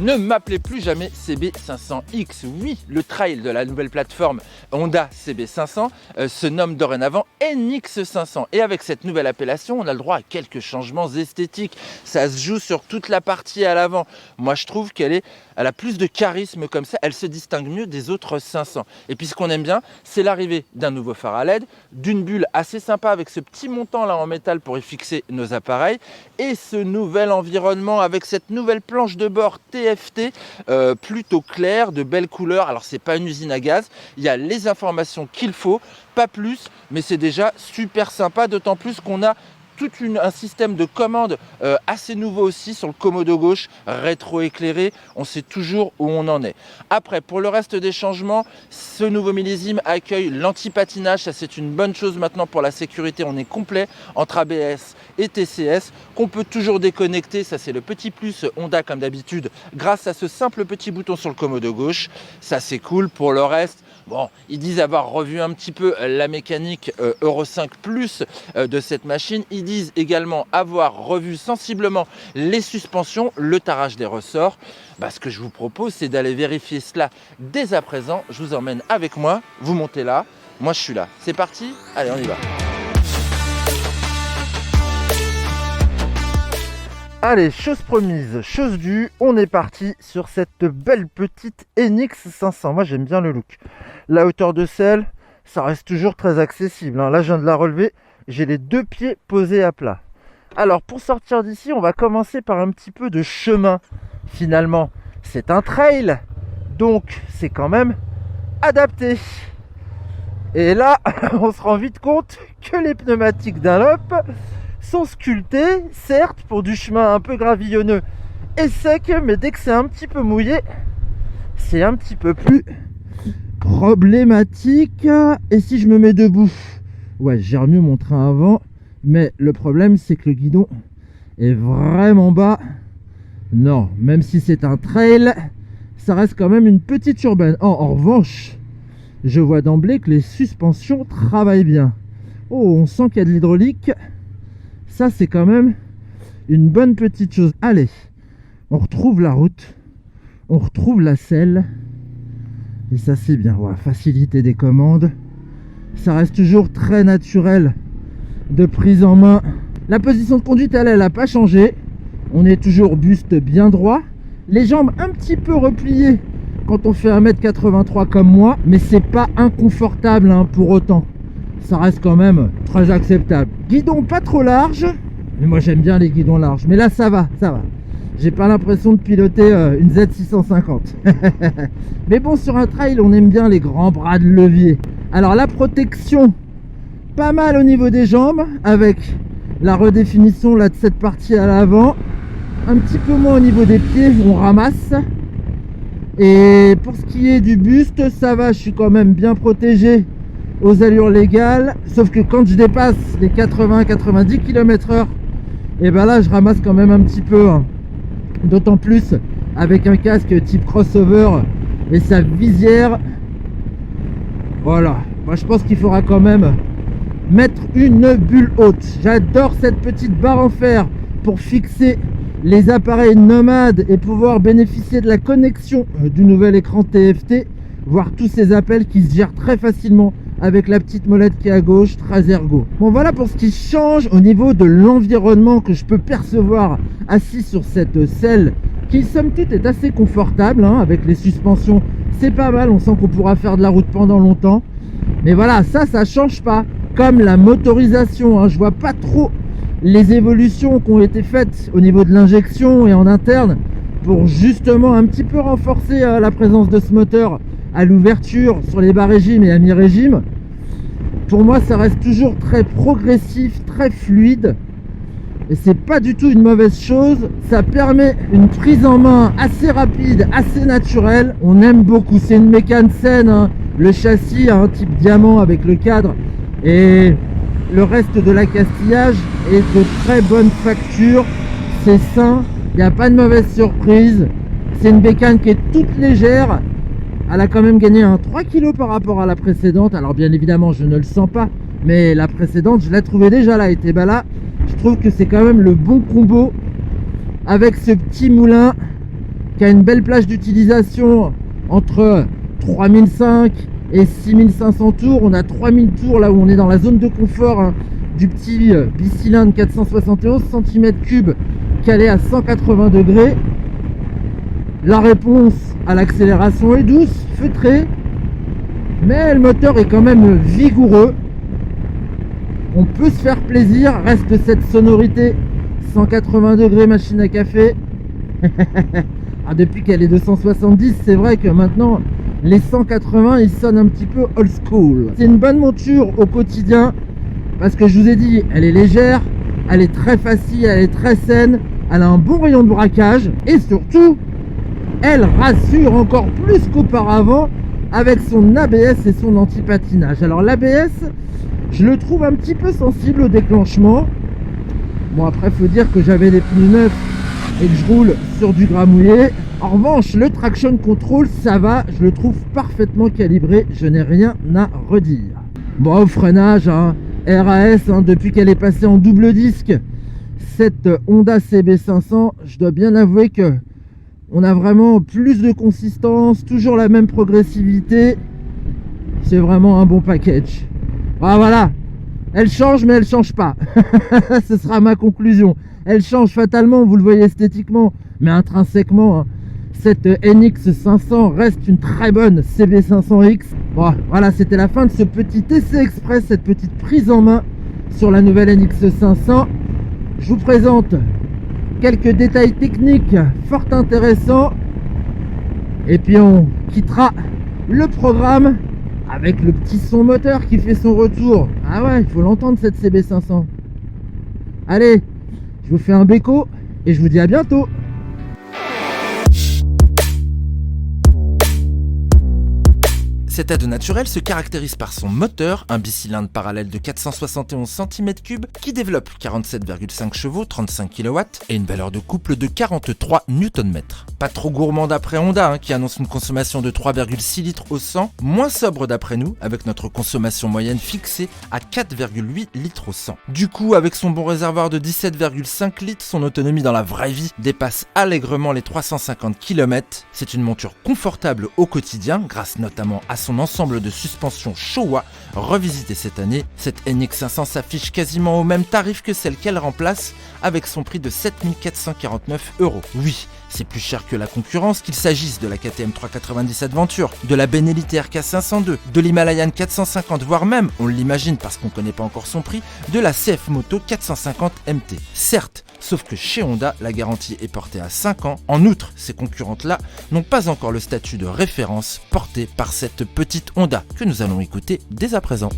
Ne m'appelez plus jamais CB500X. Oui, le trail de la nouvelle plateforme Honda CB500 se nomme dorénavant NX500. Et avec cette nouvelle appellation, on a le droit à quelques changements esthétiques. Ça se joue sur toute la partie à l'avant. Moi, je trouve qu'elle a plus de charisme comme ça. Elle se distingue mieux des autres 500. Et puis, ce qu'on aime bien, c'est l'arrivée d'un nouveau phare à LED, d'une bulle assez sympa avec ce petit montant là en métal pour y fixer nos appareils, et ce nouvel environnement avec cette nouvelle planche de bord TFT plutôt claire, de belles couleurs. Alors c'est pas une usine à gaz, il y a les informations qu'il faut, pas plus, mais c'est déjà super sympa, d'autant plus qu'on a un système de commande assez nouveau aussi sur le commodo gauche, rétro-éclairé, on sait toujours où on en est. Après, pour le reste des changements, ce nouveau millésime accueille l'anti-patinage, ça c'est une bonne chose maintenant pour la sécurité, on est complet entre ABS et TCS, qu'on peut toujours déconnecter, ça c'est le petit plus Honda comme d'habitude, grâce à ce simple petit bouton sur le commodo gauche, ça c'est cool. Pour le reste, bon, ils disent avoir revu un petit peu la mécanique Euro 5 Plus de cette machine. Ils disent également avoir revu sensiblement les suspensions, le tarage des ressorts. Ce que je vous propose, c'est d'aller vérifier cela dès à présent. Je vous emmène avec moi, vous montez là, moi je suis là. C'est parti, allez on y va. Allez, chose promise, chose due, on est parti sur cette belle petite NX500. Moi j'aime bien le look. La hauteur de selle, ça reste toujours très accessible. Là je viens de la relever, j'ai les deux pieds posés à plat. Alors pour sortir d'ici, on va commencer par un petit peu de chemin. Finalement, c'est un trail, donc c'est quand même adapté. Et là, on se rend vite compte que les pneumatiques Dunlop sont sculptés, certes, pour du chemin un peu gravillonneux et sec, mais dès que c'est un petit peu mouillé, c'est un petit peu plus problématique. Et si je me mets debout, ouais, je gère mieux mon train avant, mais le problème, c'est que le guidon est vraiment bas. Non, même si c'est un trail, ça reste quand même une petite urbaine. En revanche, je vois d'emblée que les suspensions travaillent bien. Oh, on sent qu'il y a de l'hydraulique. Ça, c'est quand même une bonne petite chose. Allez, on retrouve la route, on retrouve la selle. Et ça, c'est bien. Ouais, facilité des commandes. Ça reste toujours très naturel de prise en main. La position de conduite, elle n'a pas changé. On est toujours buste bien droit. Les jambes un petit peu repliées quand on fait 1m83 comme moi. Mais c'est pas inconfortable pour autant. Ça reste quand même très acceptable. Guidon pas trop large, mais moi j'aime bien les guidons larges. Mais là ça va, ça va. J'ai pas l'impression de piloter une Z650. Mais bon, sur un trail, on aime bien les grands bras de levier. Alors la protection, pas mal au niveau des jambes, avec la redéfinition là de cette partie à l'avant. Un petit peu moins au niveau des pieds, on ramasse. Et pour ce qui est du buste, ça va, je suis quand même bien protégé aux allures légales, sauf que quand je dépasse les 80-90 km/h, et ben là je ramasse quand même un petit peu, d'autant plus avec un casque type crossover et sa visière. Voilà, moi je pense qu'il faudra quand même mettre une bulle haute. J'adore cette petite barre en fer pour fixer les appareils nomades et pouvoir bénéficier de la connexion du nouvel écran TFT, voir tous ces appels qui se gèrent très facilement avec la petite molette qui est à gauche, très ergo. Bon, voilà pour ce qui change au niveau de l'environnement que je peux percevoir assis sur cette selle qui somme toute est assez confortable, avec les suspensions, c'est pas mal, on sent qu'on pourra faire de la route pendant longtemps. Mais voilà, ça change pas. Comme la motorisation, je vois pas trop les évolutions qui ont été faites au niveau de l'injection et en interne pour justement un petit peu renforcer la présence de ce moteur à l'ouverture sur les bas régimes et à mi-régime. Pour moi, ça reste toujours très progressif, très fluide, et c'est pas du tout une mauvaise chose. Ça permet une prise en main assez rapide, assez naturelle. On aime beaucoup, c'est une mécane saine, le châssis a un type diamant avec le cadre, et le reste de l'accastillage est de très bonne facture. C'est sain, il n'y a pas de mauvaise surprise. C'est une bécane qui est toute légère. Elle a quand même gagné 3 kg par rapport à la précédente. Alors bien évidemment je ne le sens pas, mais la précédente je la trouvais déjà là. Et là je trouve que c'est quand même le bon combo avec ce petit moulin qui a une belle plage d'utilisation entre 3005 et 6500 tours. On a 3000 tours là où on est dans la zone de confort hein, du petit bicylindre 471 cm3 calé à 180 degrés. La réponse à l'accélération est douce, feutrée, mais le moteur est quand même vigoureux. On peut se faire plaisir, reste cette sonorité 180 degrés machine à café. Ah, depuis qu'elle est 270, c'est vrai que maintenant les 180 ils sonnent un petit peu old school. C'est une bonne monture au quotidien parce que je vous ai dit, elle est légère, elle est très facile, elle est très saine, elle a un bon rayon de braquage et surtout elle rassure encore plus qu'auparavant avec son ABS et son anti-patinage. Alors l'ABS, je le trouve un petit peu sensible au déclenchement. Bon, après faut dire que j'avais des pneus neufs et que je roule sur du gras mouillé. En revanche, le traction control, ça va, je le trouve parfaitement calibré, je n'ai rien à redire. Bon, au freinage, hein, RAS, hein, depuis qu'elle est passée en double disque, cette Honda CB500, je dois bien avouer que on a vraiment plus de consistance, toujours la même progressivité. C'est vraiment un bon package. Ah, voilà, elle change mais elle change pas. Ce sera ma conclusion. Elle change fatalement, vous le voyez esthétiquement, mais intrinsèquement, hein, cette NX500 reste une très bonne CB500X. Bon, voilà, c'était la fin de ce petit essai express, cette petite prise en main sur la nouvelle NX500. Je vous présente quelques détails techniques fort intéressants. Et puis on quittera le programme avec le petit son moteur qui fait son retour. Ah ouais, il faut l'entendre cette CB500. Allez, je vous fais un béco et je vous dis à bientôt. Cet ado naturel se caractérise par son moteur, un bicylindre parallèle de 471 cm3 qui développe 47,5 chevaux, 35 kW et une valeur de couple de 43 Nm. Pas trop gourmand d'après Honda hein, qui annonce une consommation de 3,6 litres au 100, moins sobre d'après nous avec notre consommation moyenne fixée à 4,8 litres au 100. Du coup, avec son bon réservoir de 17,5 litres, son autonomie dans la vraie vie dépasse allègrement les 350 km. C'est une monture confortable au quotidien grâce notamment à son ensemble de suspension Showa revisité cette année. Cette NX500 s'affiche quasiment au même tarif que celle qu'elle remplace avec son prix de 7 449 €. Oui, c'est plus cher que la concurrence, qu'il s'agisse de la KTM 390 Adventure, de la Benelli TRK 502, de l'Himalayan 450, voire même, on l'imagine parce qu'on ne connaît pas encore son prix, de la CF Moto 450 MT. Certes, sauf que chez Honda, la garantie est portée à 5 ans. En outre, ces concurrentes-là n'ont pas encore le statut de référence porté par cette petite Honda que nous allons écouter dès à présent.